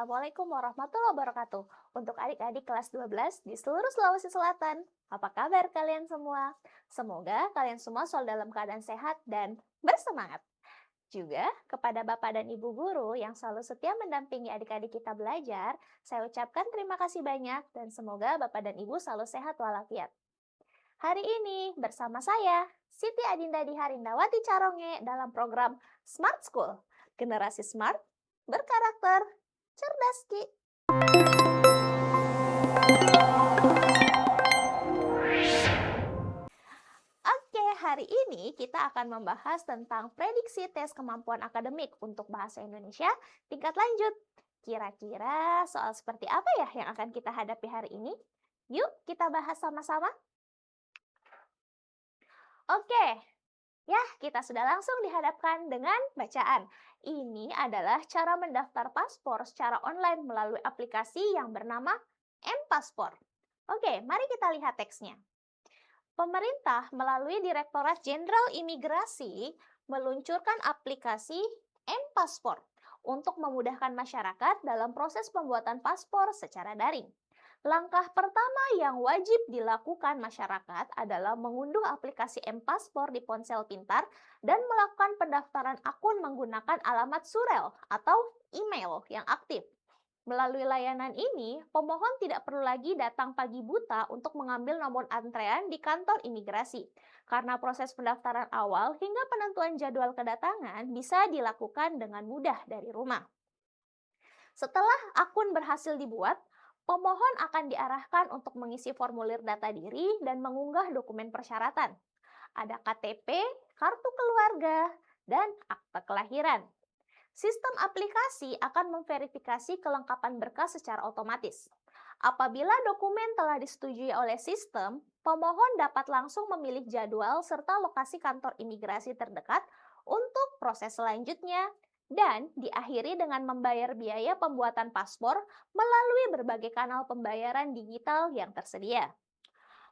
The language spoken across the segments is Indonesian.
Assalamualaikum warahmatullahi wabarakatuh. Untuk adik-adik kelas 12 di seluruh Sulawesi Selatan. Apa kabar kalian semua? Semoga kalian semua selalu dalam keadaan sehat dan bersemangat. Juga kepada Bapak dan Ibu guru yang selalu setia mendampingi adik-adik kita belajar, saya ucapkan terima kasih banyak dan semoga Bapak dan Ibu selalu sehat walafiat. Hari ini bersama saya, Siti Adinda Diharindawati Caronge dalam program Smart School. Generasi Smart, berkarakter, cerdas Ki. Oke, hari ini kita akan membahas tentang prediksi tes kemampuan akademik untuk bahasa Indonesia tingkat lanjut. Kira-kira soal seperti apa ya yang akan kita hadapi hari ini? Yuk kita bahas sama-sama. Oke, ya kita sudah langsung dihadapkan dengan bacaan. Ini adalah cara mendaftar paspor secara online melalui aplikasi yang bernama M-Paspor. Oke, mari kita lihat teksnya. Pemerintah melalui Direktorat Jenderal Imigrasi meluncurkan aplikasi M-Paspor untuk memudahkan masyarakat dalam proses pembuatan paspor secara daring. Langkah pertama yang wajib dilakukan masyarakat adalah mengunduh aplikasi M-Paspor di ponsel pintar dan melakukan pendaftaran akun menggunakan alamat surel atau email yang aktif. Melalui layanan ini, pemohon tidak perlu lagi datang pagi buta untuk mengambil nomor antrean di kantor imigrasi, karena proses pendaftaran awal hingga penentuan jadwal kedatangan bisa dilakukan dengan mudah dari rumah. Setelah akun berhasil dibuat, pemohon akan diarahkan untuk mengisi formulir data diri dan mengunggah dokumen persyaratan. Ada KTP, kartu keluarga, dan akte kelahiran. Sistem aplikasi akan memverifikasi kelengkapan berkas secara otomatis. Apabila dokumen telah disetujui oleh sistem, pemohon dapat langsung memilih jadwal serta lokasi kantor imigrasi terdekat untuk proses selanjutnya dan diakhiri dengan membayar biaya pembuatan paspor melalui berbagai kanal pembayaran digital yang tersedia.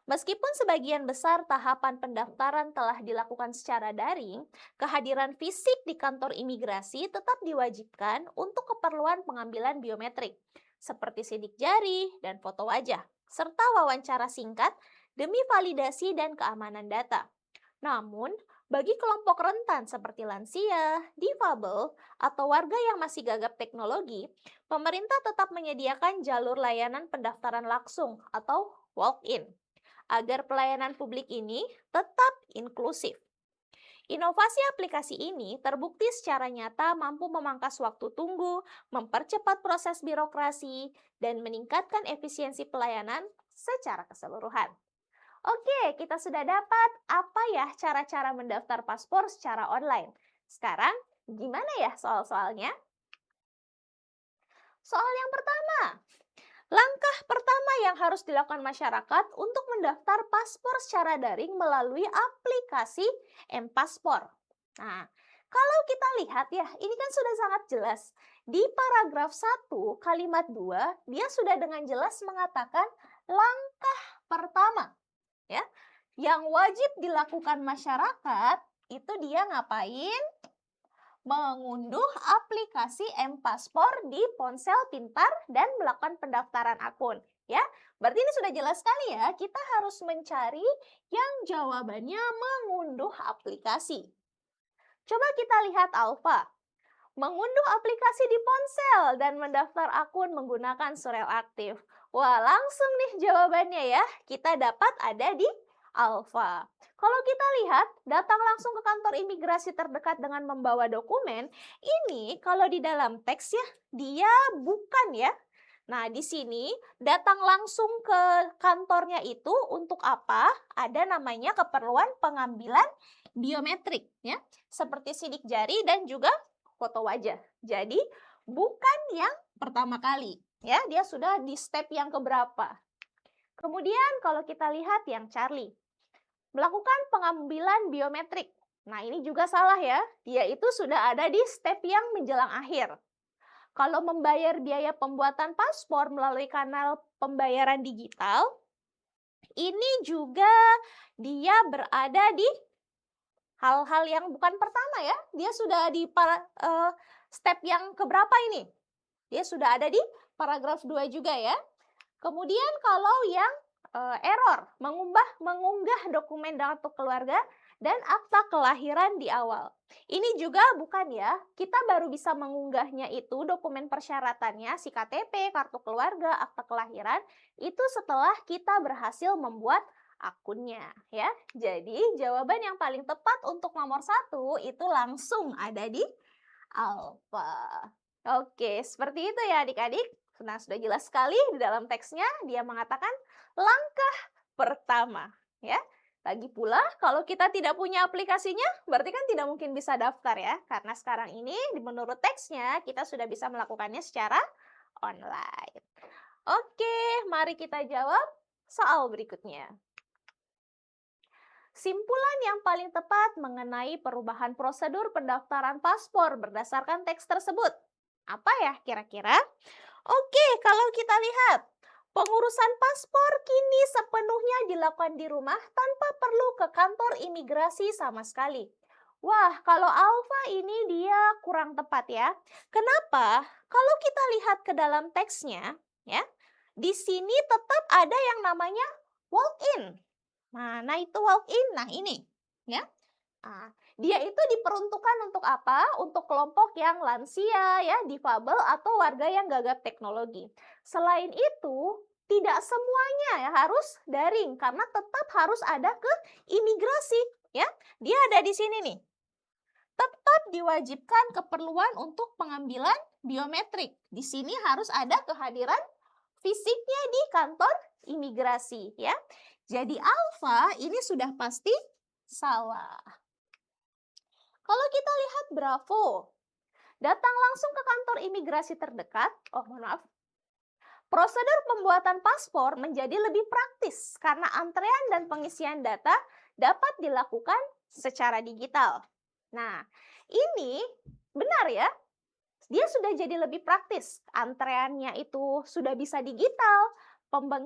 Meskipun sebagian besar tahapan pendaftaran telah dilakukan secara daring, kehadiran fisik di kantor imigrasi tetap diwajibkan untuk keperluan pengambilan biometrik, seperti sidik jari dan foto wajah, serta wawancara singkat demi validasi dan keamanan data. Namun, bagi kelompok rentan seperti lansia, difabel, atau warga yang masih gagap teknologi, pemerintah tetap menyediakan jalur layanan pendaftaran langsung atau walk-in agar pelayanan publik ini tetap inklusif. Inovasi aplikasi ini terbukti secara nyata mampu memangkas waktu tunggu, mempercepat proses birokrasi, dan meningkatkan efisiensi pelayanan secara keseluruhan. Oke, kita sudah dapat apa ya cara-cara mendaftar paspor secara online. Sekarang, gimana ya soal-soalnya? Soal yang pertama, langkah pertama yang harus dilakukan masyarakat untuk mendaftar paspor secara daring melalui aplikasi M-Paspor. Nah, kalau kita lihat ya, ini kan sudah sangat jelas. Di paragraf 1 kalimat 2, dia sudah dengan jelas mengatakan langkah pertama. Ya, yang wajib dilakukan masyarakat itu dia ngapain? Mengunduh aplikasi M-Paspor di ponsel pintar dan melakukan pendaftaran akun. Ya, berarti ini sudah jelas sekali ya, kita harus mencari yang jawabannya mengunduh aplikasi. Coba kita lihat Alfa. Mengunduh aplikasi di ponsel dan mendaftar akun menggunakan surel aktif. Wah, langsung nih jawabannya ya. Kita dapat ada di Alfa. Kalau kita lihat, datang langsung ke kantor imigrasi terdekat dengan membawa dokumen, ini kalau di dalam teks ya, dia bukan ya. Nah, di sini datang langsung ke kantornya itu untuk apa? Ada namanya keperluan pengambilan biometrik ya, seperti sidik jari dan juga foto wajah. Jadi, bukan yang pertama kali ya, dia sudah di step yang keberapa. Kemudian kalau kita lihat yang Charlie, melakukan pengambilan biometrik. Nah, ini juga salah ya. Dia itu sudah ada di step yang menjelang akhir. Kalau membayar biaya pembuatan paspor melalui kanal pembayaran digital, ini juga dia berada di hal-hal yang bukan pertama ya. Dia sudah di step yang keberapa ini? Dia sudah ada di paragraf 2 juga ya. Kemudian kalau yang error, mengunggah dokumen kartu keluarga dan akta kelahiran di awal. Ini juga bukan ya, kita baru bisa mengunggahnya itu dokumen persyaratannya, si KTP, kartu keluarga, akta kelahiran, itu setelah kita berhasil membuat akunnya ya. Jadi jawaban yang paling tepat untuk nomor 1 itu langsung ada di alfa. Oke, seperti itu ya adik-adik. Nah, sudah jelas sekali di dalam teksnya dia mengatakan langkah pertama, ya. Lagi pula kalau kita tidak punya aplikasinya, berarti kan tidak mungkin bisa daftar ya. Karena sekarang ini menurut teksnya kita sudah bisa melakukannya secara online. Oke, mari kita jawab soal berikutnya. Simpulan yang paling tepat mengenai perubahan prosedur pendaftaran paspor berdasarkan teks tersebut. Apa ya kira-kira? Oke, kalau kita lihat, pengurusan paspor kini sepenuhnya dilakukan di rumah tanpa perlu ke kantor imigrasi sama sekali. Wah, kalau alfa ini dia kurang tepat ya. Kenapa? Kalau kita lihat ke dalam teksnya, ya, di sini tetap ada yang namanya walk-in. Mana itu walk-in? Nah, ini, ya. Dia itu diperuntukkan untuk apa? Untuk kelompok yang lansia, ya, difabel atau warga yang gagap teknologi. Selain itu, tidak semuanya ya harus daring karena tetap harus ada ke imigrasi, ya. Dia ada di sini nih. Tetap diwajibkan keperluan untuk pengambilan biometrik. Di sini harus ada kehadiran fisiknya di kantor imigrasi, ya. Jadi alfa ini sudah pasti salah. Kalau kita lihat Bravo, datang langsung ke kantor imigrasi terdekat. Oh, mohon maaf. Prosedur pembuatan paspor menjadi lebih praktis karena antrean dan pengisian data dapat dilakukan secara digital. Nah, ini benar ya. Dia sudah jadi lebih praktis. Antreannya itu sudah bisa digital.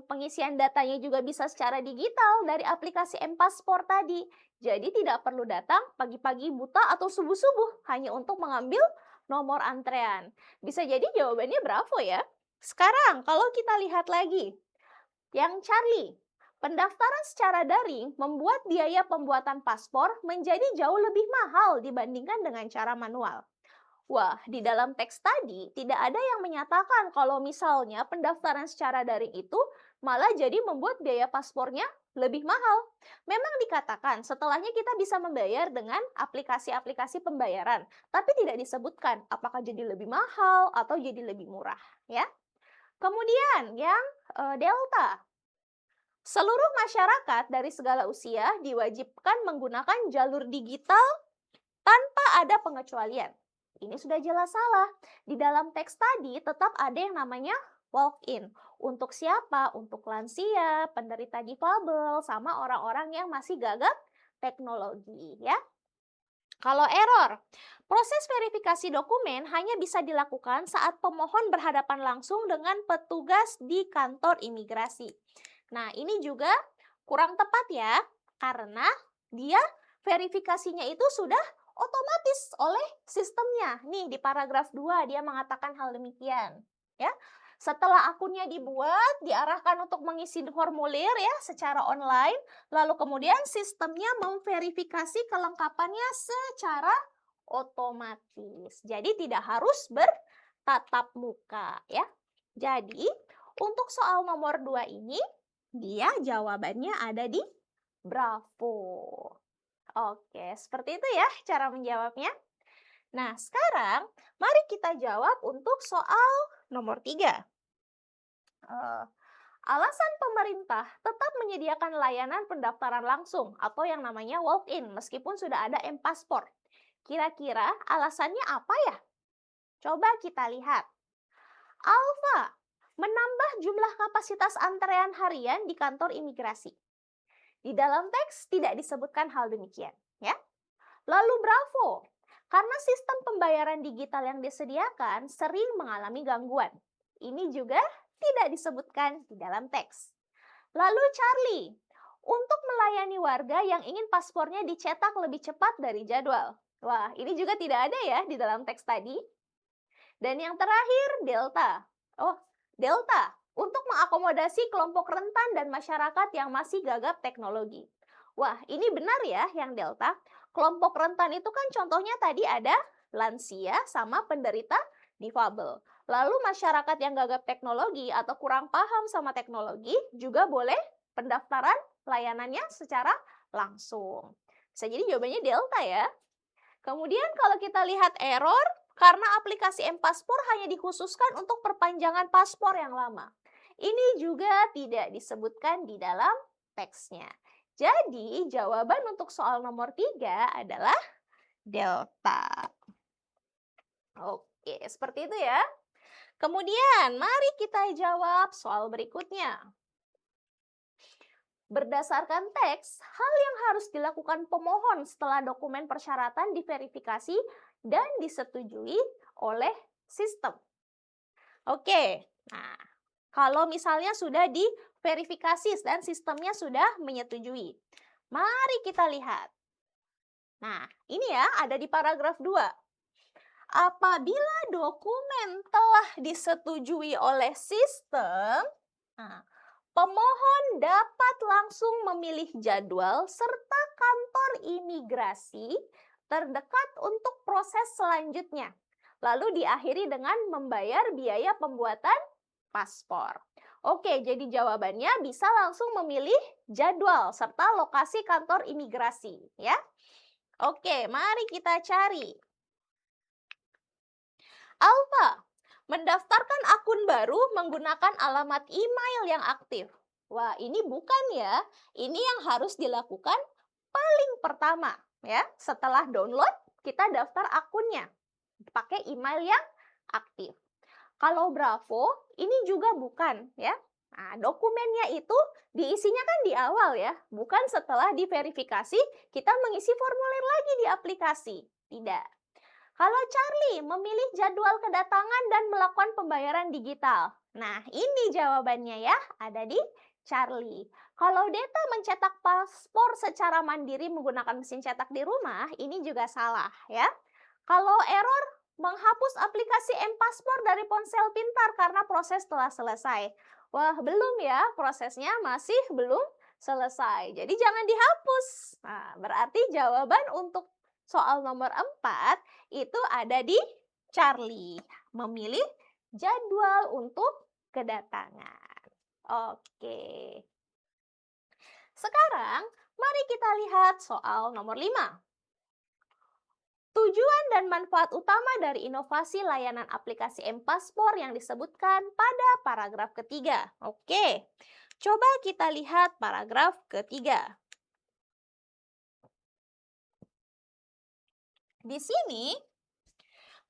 Pengisian datanya juga bisa secara digital dari aplikasi M-Paspor tadi. Jadi tidak perlu datang pagi-pagi buta atau subuh-subuh hanya untuk mengambil nomor antrean. Bisa jadi jawabannya Bravo ya. Sekarang kalau kita lihat lagi, yang Charlie, pendaftaran secara daring membuat biaya pembuatan paspor menjadi jauh lebih mahal dibandingkan dengan cara manual. Wah, di dalam teks tadi tidak ada yang menyatakan kalau misalnya pendaftaran secara daring itu malah jadi membuat biaya paspornya lebih mahal. Memang dikatakan setelahnya kita bisa membayar dengan aplikasi-aplikasi pembayaran, tapi tidak disebutkan apakah jadi lebih mahal atau jadi lebih murah, ya. Kemudian yang Delta. Seluruh masyarakat dari segala usia diwajibkan menggunakan jalur digital tanpa ada pengecualian. Ini sudah jelas salah. Di dalam teks tadi tetap ada yang namanya walk-in. Untuk siapa? Untuk lansia, penderita difabel, sama orang-orang yang masih gagap teknologi, ya. Kalau error, proses verifikasi dokumen hanya bisa dilakukan saat pemohon berhadapan langsung dengan petugas di kantor imigrasi. Nah, ini juga kurang tepat ya, karena dia verifikasinya itu sudah otomatis oleh sistemnya. Nih di paragraf 2 dia mengatakan hal demikian, ya. Setelah akunnya dibuat, diarahkan untuk mengisi formulir ya secara online, lalu kemudian sistemnya memverifikasi kelengkapannya secara otomatis. Jadi tidak harus bertatap muka ya. Jadi untuk soal nomor 2 ini dia jawabannya ada di Bravo. Oke, seperti itu ya cara menjawabnya. Nah, sekarang mari kita jawab untuk soal nomor 3. Alasan pemerintah tetap menyediakan layanan pendaftaran langsung atau yang namanya walk-in meskipun sudah ada M-Paspor. Kira-kira alasannya apa ya? Coba kita lihat. Alfa, menambah jumlah kapasitas antrean harian di kantor imigrasi. Di dalam teks tidak disebutkan hal demikian, ya. Lalu Bravo, karena sistem pembayaran digital yang disediakan sering mengalami gangguan. Ini juga tidak disebutkan di dalam teks. Lalu Charlie, untuk melayani warga yang ingin paspornya dicetak lebih cepat dari jadwal. Wah, ini juga tidak ada ya di dalam teks tadi. Dan yang terakhir, delta. Oh, delta untuk mengakomodasi kelompok rentan dan masyarakat yang masih gagap teknologi. Wah, ini benar ya yang delta. Kelompok rentan itu kan contohnya tadi ada lansia sama penderita difabel. Lalu masyarakat yang gagap teknologi atau kurang paham sama teknologi juga boleh pendaftaran layanannya secara langsung. Bisa jadi jawabannya delta ya. Kemudian kalau kita lihat error, karena aplikasi M-Paspor hanya dikhususkan untuk perpanjangan paspor yang lama. Ini juga tidak disebutkan di dalam teksnya. Jadi jawaban untuk soal nomor 3 adalah delta. Oke, seperti itu ya. Kemudian mari kita jawab soal berikutnya. Berdasarkan teks, hal yang harus dilakukan pemohon setelah dokumen persyaratan diverifikasi dan disetujui oleh sistem. Oke, nah kalau misalnya sudah diverifikasi dan sistemnya sudah menyetujui, mari kita lihat. Nah, ini ya ada di paragraf 2. Apabila dokumen telah disetujui oleh sistem, nah, pemohon dapat langsung memilih jadwal serta kantor imigrasi terdekat untuk proses selanjutnya. Lalu diakhiri dengan membayar biaya pembuatan paspor. Oke, jadi jawabannya bisa langsung memilih jadwal serta lokasi kantor imigrasi, ya. Oke, mari kita cari. Alfa, mendaftarkan akun baru menggunakan alamat email yang aktif. Wah, ini bukan ya. Ini yang harus dilakukan paling pertama ya. Setelah download, kita daftar akunnya. Pakai email yang aktif. Kalau Bravo, ini juga bukan ya. Nah, dokumennya itu diisinya kan di awal ya, bukan setelah diverifikasi kita mengisi formulir lagi di aplikasi. Tidak. Kalau Charlie memilih jadwal kedatangan dan melakukan pembayaran digital. Nah, ini jawabannya ya, ada di Charlie. Kalau Deta mencetak paspor secara mandiri menggunakan mesin cetak di rumah, ini juga salah ya. Kalau error, menghapus aplikasi M-Paspor dari ponsel pintar karena proses telah selesai. Wah, belum ya, prosesnya masih belum selesai. Jadi jangan dihapus. Nah, berarti jawaban untuk soal nomor 4 itu ada di Charlie. Memilih jadwal untuk kedatangan. Oke. Sekarang, mari kita lihat soal nomor 5. Tujuan dan manfaat utama dari inovasi layanan aplikasi M-Paspor yang disebutkan pada paragraf ketiga. Oke, coba kita lihat paragraf ketiga. Di sini,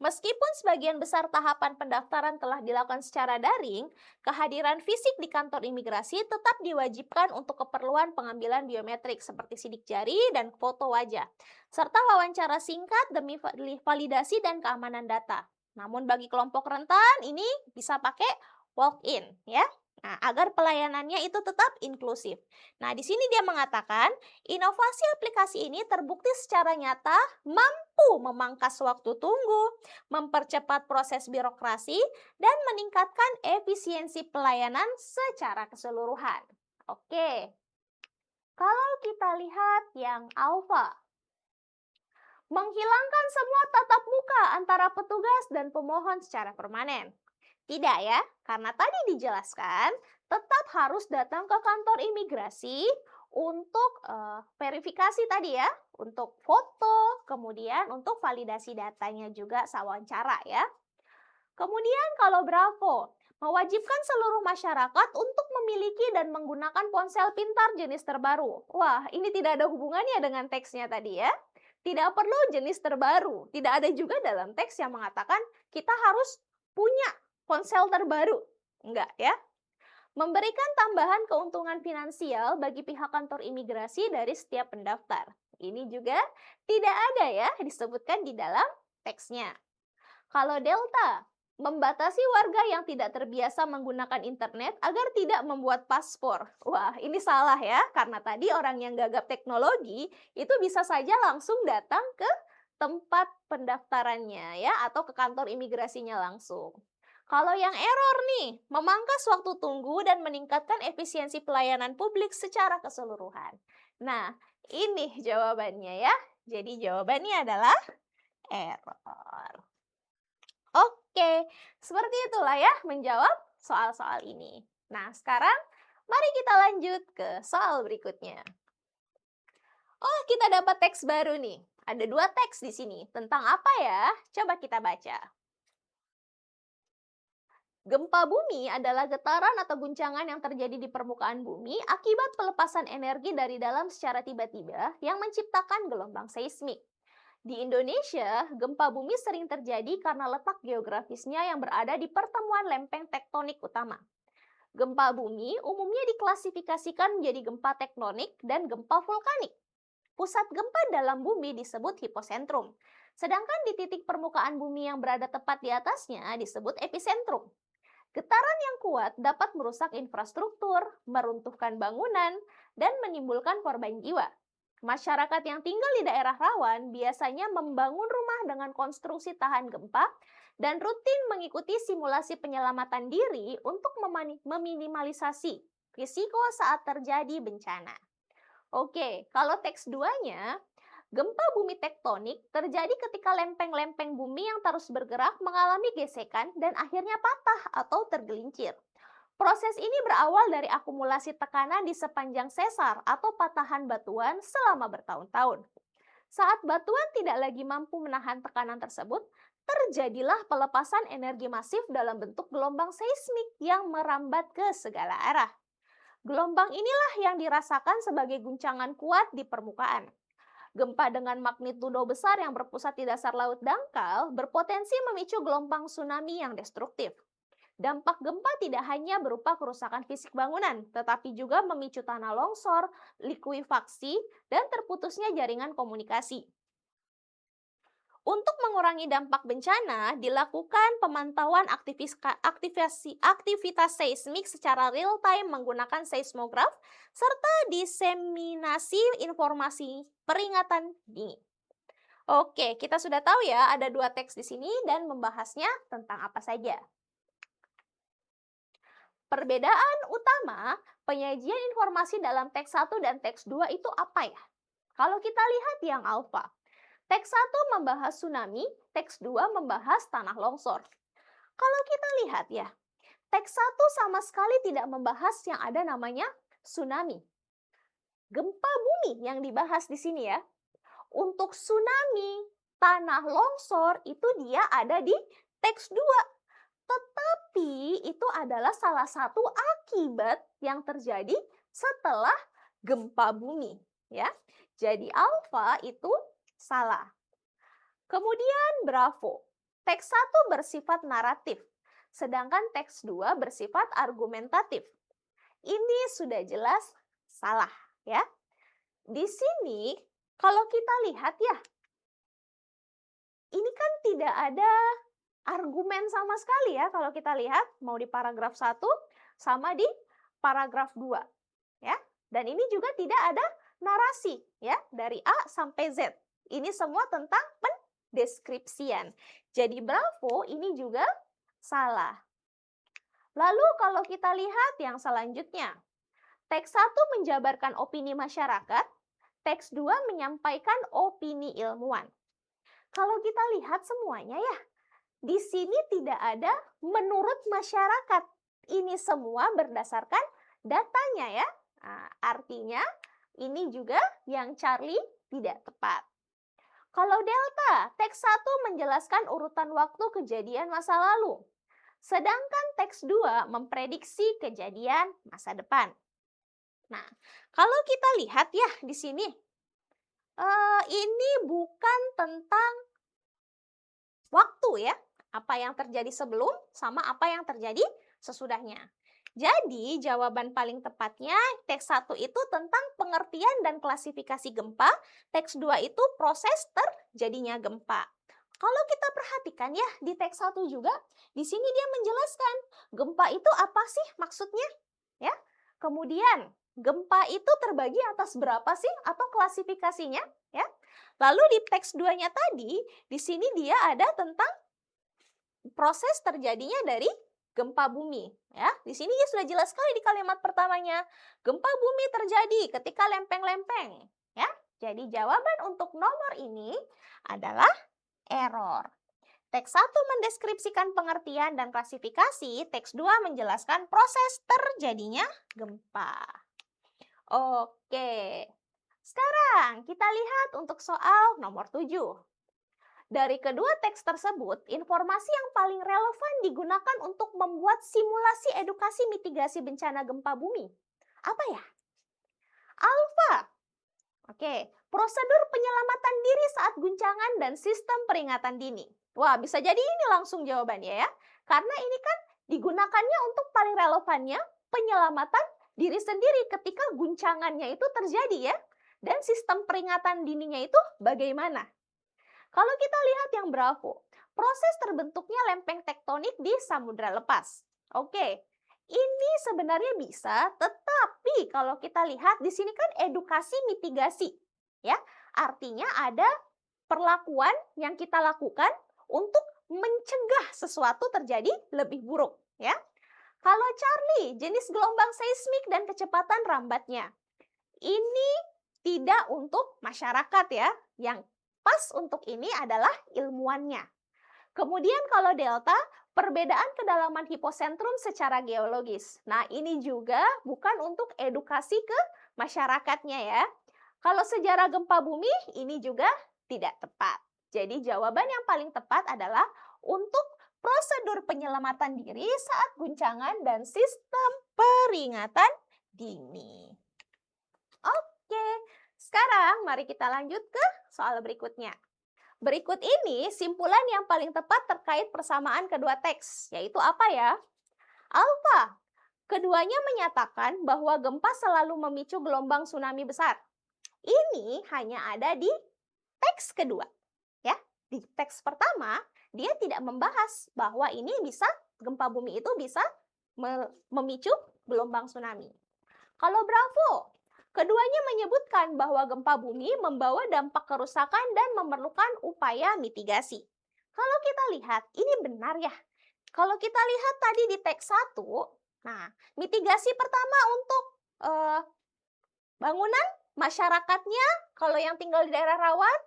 meskipun sebagian besar tahapan pendaftaran telah dilakukan secara daring, kehadiran fisik di kantor imigrasi tetap diwajibkan untuk keperluan pengambilan biometrik seperti sidik jari dan foto wajah, serta wawancara singkat demi validasi dan keamanan data. Namun bagi kelompok rentan ini bisa pakai walk-in ya. Nah, agar pelayanannya itu tetap inklusif. Nah, di sini dia mengatakan, inovasi aplikasi ini terbukti secara nyata mampu memangkas waktu tunggu, mempercepat proses birokrasi, dan meningkatkan efisiensi pelayanan secara keseluruhan. Oke, kalau kita lihat yang alfa, menghilangkan semua tatap muka antara petugas dan pemohon secara permanen. Tidak ya, karena tadi dijelaskan tetap harus datang ke kantor imigrasi untuk verifikasi tadi ya, untuk foto, kemudian untuk validasi datanya juga wawancara ya. Kemudian kalau Bravo, mewajibkan seluruh masyarakat untuk memiliki dan menggunakan ponsel pintar jenis terbaru. Wah, ini tidak ada hubungannya dengan teksnya tadi ya. Tidak perlu jenis terbaru. Tidak ada juga dalam teks yang mengatakan kita harus punya ponsel terbaru. Enggak ya. Memberikan tambahan keuntungan finansial bagi pihak kantor imigrasi dari setiap pendaftar. Ini juga tidak ada ya disebutkan di dalam teksnya. Kalau Delta, membatasi warga yang tidak terbiasa menggunakan internet agar tidak membuat paspor. Wah, ini salah ya, karena tadi orang yang gagap teknologi itu bisa saja langsung datang ke tempat pendaftarannya ya atau ke kantor imigrasinya langsung. Kalau yang error nih, memangkas waktu tunggu dan meningkatkan efisiensi pelayanan publik secara keseluruhan. Nah, ini jawabannya ya. Jadi jawabannya adalah error. Oke, seperti itulah ya menjawab soal-soal ini. Nah, sekarang mari kita lanjut ke soal berikutnya. Oh, kita dapat teks baru nih. Ada 2 teks di sini. Tentang apa ya? Coba kita baca. Gempa bumi adalah getaran atau guncangan yang terjadi di permukaan bumi akibat pelepasan energi dari dalam secara tiba-tiba yang menciptakan gelombang seismik. Di Indonesia, gempa bumi sering terjadi karena letak geografisnya yang berada di pertemuan lempeng tektonik utama. Gempa bumi umumnya diklasifikasikan menjadi gempa tektonik dan gempa vulkanik. Pusat gempa dalam bumi disebut hiposentrum, sedangkan di titik permukaan bumi yang berada tepat di atasnya disebut epicentrum. Getaran yang kuat dapat merusak infrastruktur, meruntuhkan bangunan, dan menimbulkan korban jiwa. Masyarakat yang tinggal di daerah rawan biasanya membangun rumah dengan konstruksi tahan gempa dan rutin mengikuti simulasi penyelamatan diri untuk meminimalisasi risiko saat terjadi bencana. Oke, kalau teks 2-nya, gempa bumi tektonik terjadi ketika lempeng-lempeng bumi yang terus bergerak mengalami gesekan dan akhirnya patah atau tergelincir. Proses ini berawal dari akumulasi tekanan di sepanjang sesar atau patahan batuan selama bertahun-tahun. Saat batuan tidak lagi mampu menahan tekanan tersebut, terjadilah pelepasan energi masif dalam bentuk gelombang seismik yang merambat ke segala arah. Gelombang inilah yang dirasakan sebagai guncangan kuat di permukaan. Gempa dengan magnitudo besar yang berpusat di dasar laut dangkal berpotensi memicu gelombang tsunami yang destruktif. Dampak gempa tidak hanya berupa kerusakan fisik bangunan, tetapi juga memicu tanah longsor, likuifaksi, dan terputusnya jaringan komunikasi. Untuk mengurangi dampak bencana, dilakukan pemantauan aktivitas seismik secara real-time menggunakan seismograf, serta diseminasi informasi peringatan dini. Oke, kita sudah tahu ya, ada 2 teks di sini dan membahasnya tentang apa saja. Perbedaan utama penyajian informasi dalam teks 1 dan teks 2 itu apa ya? Kalau kita lihat yang alfa, teks 1 membahas tsunami, teks 2 membahas tanah longsor. Kalau kita lihat ya, teks 1 sama sekali tidak membahas yang ada namanya tsunami. Gempa bumi yang dibahas di sini ya. Untuk tsunami, tanah longsor itu dia ada di teks 2. Tetapi itu adalah salah satu akibat yang terjadi setelah gempa bumi, ya. Jadi alfa itu salah. Kemudian bravo. Teks 1 bersifat naratif, sedangkan teks 2 bersifat argumentatif. Ini sudah jelas salah, ya. Di sini kalau kita lihat ya, ini kan tidak ada argumen sama sekali ya kalau kita lihat mau di paragraf 1 sama di paragraf 2 ya. Dan ini juga tidak ada narasi ya dari A sampai Z. Ini semua tentang pendeskripsian. Jadi bravo ini juga salah. Lalu kalau kita lihat yang selanjutnya. Teks 1 menjabarkan opini masyarakat, teks 2 menyampaikan opini ilmuwan. Kalau kita lihat semuanya ya, di sini tidak ada menurut masyarakat. Ini semua berdasarkan datanya ya. Nah, artinya ini juga yang Charlie tidak tepat. Kalau delta, teks 1 menjelaskan urutan waktu kejadian masa lalu. Sedangkan teks 2 memprediksi kejadian masa depan. Nah, kalau kita lihat ya di sini, ini bukan tentang waktu ya. Apa yang terjadi sebelum sama apa yang terjadi sesudahnya. Jadi jawaban paling tepatnya teks 1 itu tentang pengertian dan klasifikasi gempa, teks 2 itu proses terjadinya gempa. Kalau kita perhatikan ya di teks 1 juga, di sini dia menjelaskan gempa itu apa sih maksudnya? Ya. Kemudian gempa itu terbagi atas berapa sih atau klasifikasinya? Ya. Lalu di teks 2-nya tadi, di sini dia ada tentang proses terjadinya dari gempa bumi. Ya, di sini dia sudah jelas sekali di kalimat pertamanya. Gempa bumi terjadi ketika lempeng-lempeng. Ya, jadi jawaban untuk nomor ini adalah error. Teks 1 mendeskripsikan pengertian dan klasifikasi, teks 2 menjelaskan proses terjadinya gempa. Oke, sekarang kita lihat untuk soal nomor 7. Dari kedua teks tersebut, informasi yang paling relevan digunakan untuk membuat simulasi edukasi mitigasi bencana gempa bumi. Apa ya? Alfa. Oke, prosedur penyelamatan diri saat guncangan dan sistem peringatan dini. Wah, bisa jadi ini langsung jawabannya ya. Karena ini kan digunakannya untuk paling relevannya penyelamatan diri sendiri ketika guncangannya itu terjadi ya. Dan sistem peringatan dininya itu bagaimana? Kalau kita lihat yang Bravo, proses terbentuknya lempeng tektonik di samudra lepas. Oke, ini sebenarnya bisa, tetapi kalau kita lihat di sini kan edukasi mitigasi, ya. Artinya ada perlakuan yang kita lakukan untuk mencegah sesuatu terjadi lebih buruk, ya. Kalau Charlie, jenis gelombang seismik dan kecepatan rambatnya. Ini tidak untuk masyarakat ya, yang pas untuk ini adalah ilmuannya. Kemudian kalau delta, perbedaan kedalaman hiposentrum secara geologis. Nah, ini juga bukan untuk edukasi ke masyarakatnya ya. Kalau sejarah gempa bumi, ini juga tidak tepat. Jadi jawaban yang paling tepat adalah untuk prosedur penyelamatan diri saat guncangan dan sistem peringatan dini. Oke, sekarang mari kita lanjut ke soal berikutnya. Berikut ini simpulan yang paling tepat terkait persamaan kedua teks, yaitu apa ya? Alfa. Keduanya menyatakan bahwa gempa selalu memicu gelombang tsunami besar. Ini hanya ada di teks kedua. Ya, di teks pertama dia tidak membahas bahwa ini bisa gempa bumi itu bisa memicu gelombang tsunami. Kalau Bravo, keduanya menyebutkan bahwa gempa bumi membawa dampak kerusakan dan memerlukan upaya mitigasi. Kalau kita lihat, ini benar ya. Kalau kita lihat tadi di teks 1, nah, mitigasi pertama untuk bangunan masyarakatnya, kalau yang tinggal di daerah rawan,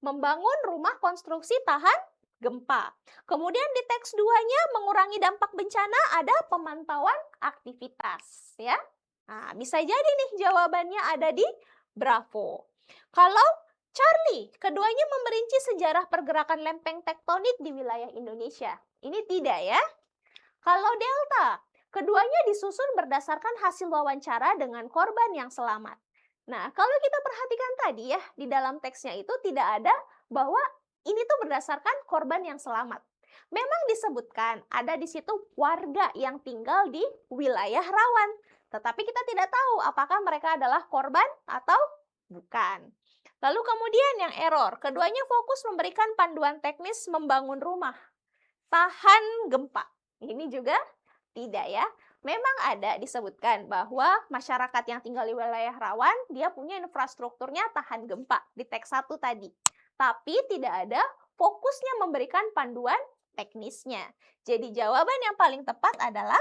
membangun rumah konstruksi tahan gempa. Kemudian di teks 2-nya mengurangi dampak bencana ada pemantauan aktivitas ya. Nah, bisa jadi nih jawabannya ada di Bravo. Kalau Charlie, keduanya memerinci sejarah pergerakan lempeng tektonik di wilayah Indonesia. Ini tidak ya. Kalau Delta, keduanya disusun berdasarkan hasil wawancara dengan korban yang selamat. Nah, kalau kita perhatikan tadi ya, di dalam teksnya itu tidak ada bahwa ini tuh berdasarkan korban yang selamat. Memang disebutkan ada di situ warga yang tinggal di wilayah rawan. Tetapi kita tidak tahu apakah mereka adalah korban atau bukan. Lalu kemudian yang error, keduanya fokus memberikan panduan teknis membangun rumah tahan gempa. Ini juga tidak ya. Memang ada disebutkan bahwa masyarakat yang tinggal di wilayah rawan, dia punya infrastrukturnya tahan gempa di teks 1 tadi. Tapi tidak ada fokusnya memberikan panduan teknisnya. Jadi jawaban yang paling tepat adalah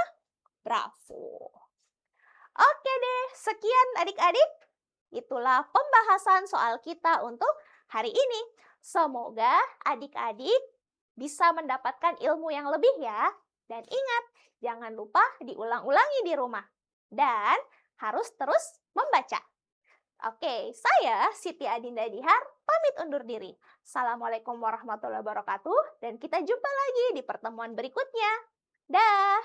Bravo. Oke deh, sekian adik-adik. Itulah pembahasan soal kita untuk hari ini. Semoga adik-adik bisa mendapatkan ilmu yang lebih ya. Dan ingat, jangan lupa diulang-ulangi di rumah. Dan harus terus membaca. Oke, saya Siti Adinda Dihar pamit undur diri. Assalamualaikum warahmatullahi wabarakatuh. Dan kita jumpa lagi di pertemuan berikutnya. Dah.